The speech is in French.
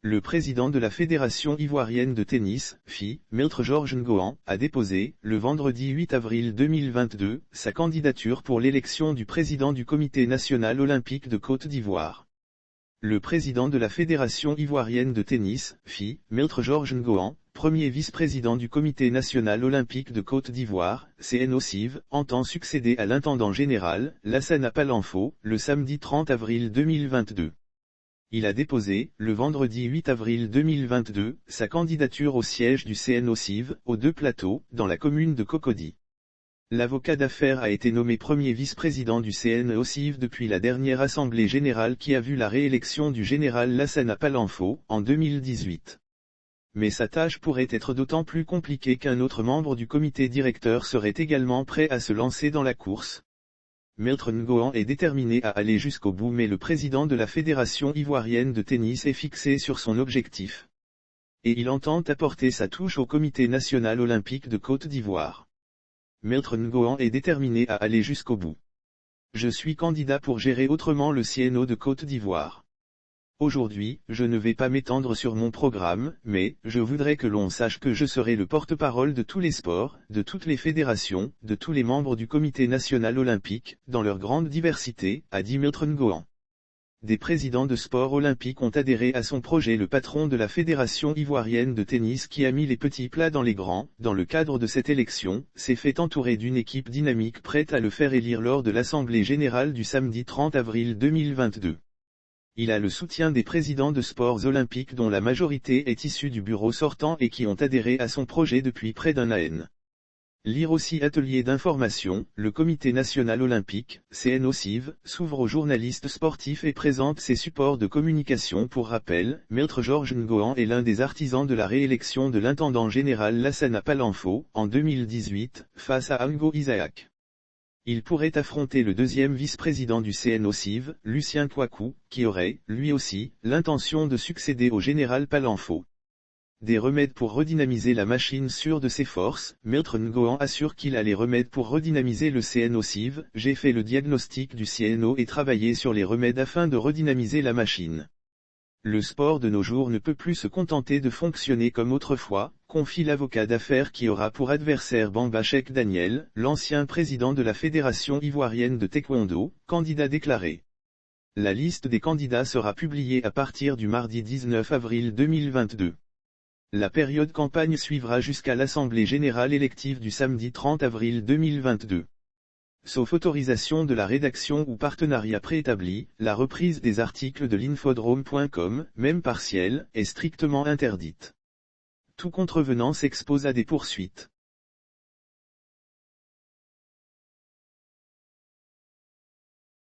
Le président de la Fédération ivoirienne de tennis, FI, Maître Georges Ngoan, a déposé, le vendredi 8 avril 2022, sa candidature pour l'élection du président du Comité national olympique de Côte d'Ivoire. Le président de la Fédération ivoirienne de tennis, FI, Maître Georges Ngoan, premier vice-président du Comité national olympique de Côte d'Ivoire, CNOSIV, entend succéder à l'intendant général, Lassana Palanfo, le samedi 30 avril 2022. Il a déposé, le vendredi 8 avril 2022, sa candidature au siège du CNOSIV, aux Deux Plateaux, dans la commune de Cocody. L'avocat d'affaires a été nommé premier vice-président du CNOSIV depuis la dernière assemblée générale qui a vu la réélection du général Lassana Palanfo, en 2018. Mais sa tâche pourrait être d'autant plus compliquée qu'un autre membre du comité directeur serait également prêt à se lancer dans la course. Maître Ngoan est déterminé à aller jusqu'au bout, mais le président de la Fédération ivoirienne de tennis est fixé sur son objectif. Et il entend apporter sa touche au Comité national olympique de Côte d'Ivoire. Maître Ngoan est déterminé à aller jusqu'au bout. Je suis candidat pour gérer autrement le CNO de Côte d'Ivoire. Aujourd'hui, je ne vais pas m'étendre sur mon programme, mais, je voudrais que l'on sache que je serai le porte-parole de tous les sports, de toutes les fédérations, de tous les membres du Comité national olympique, dans leur grande diversité, a dit Maître Ngoan. Des présidents de sport olympiques ont adhéré à son projet. Le patron de la Fédération ivoirienne de tennis qui a mis les petits plats dans les grands, dans le cadre de cette élection, s'est fait entourer d'une équipe dynamique prête à le faire élire lors de l'Assemblée générale du samedi 30 avril 2022. Il a le soutien des présidents de sports olympiques dont la majorité est issue du bureau sortant et qui ont adhéré à son projet depuis près d'un an. Lire aussi atelier d'information, le Comité national olympique, CNOSIV, s'ouvre aux journalistes sportifs et présente ses supports de communication. Pour rappel, Maître Georges Ngoan est l'un des artisans de la réélection de l'intendant général Lassana Palanfo, en 2018, face à Ango Isaac. Il pourrait affronter le deuxième vice-président du CNOSIV, Lucien Kouakou, qui aurait, lui aussi, l'intention de succéder au général Palanfo. Des remèdes pour redynamiser la machine sûre de ses forces, Maître Ngoan assure qu'il a les remèdes pour redynamiser le CNOSIV. J'ai fait le diagnostic du CNO et travaillé sur les remèdes afin de redynamiser la machine. Le sport de nos jours ne peut plus se contenter de fonctionner comme autrefois, confie l'avocat d'affaires qui aura pour adversaire Bamba Cheikh Daniel, l'ancien président de la Fédération ivoirienne de taekwondo, candidat déclaré. La liste des candidats sera publiée à partir du mardi 19 avril 2022. La période campagne suivra jusqu'à l'Assemblée générale élective du samedi 30 avril 2022. Sauf autorisation de la rédaction ou partenariat préétabli, la reprise des articles de l'infodrome.com, même partielle, est strictement interdite. Tout contrevenant s'expose à des poursuites.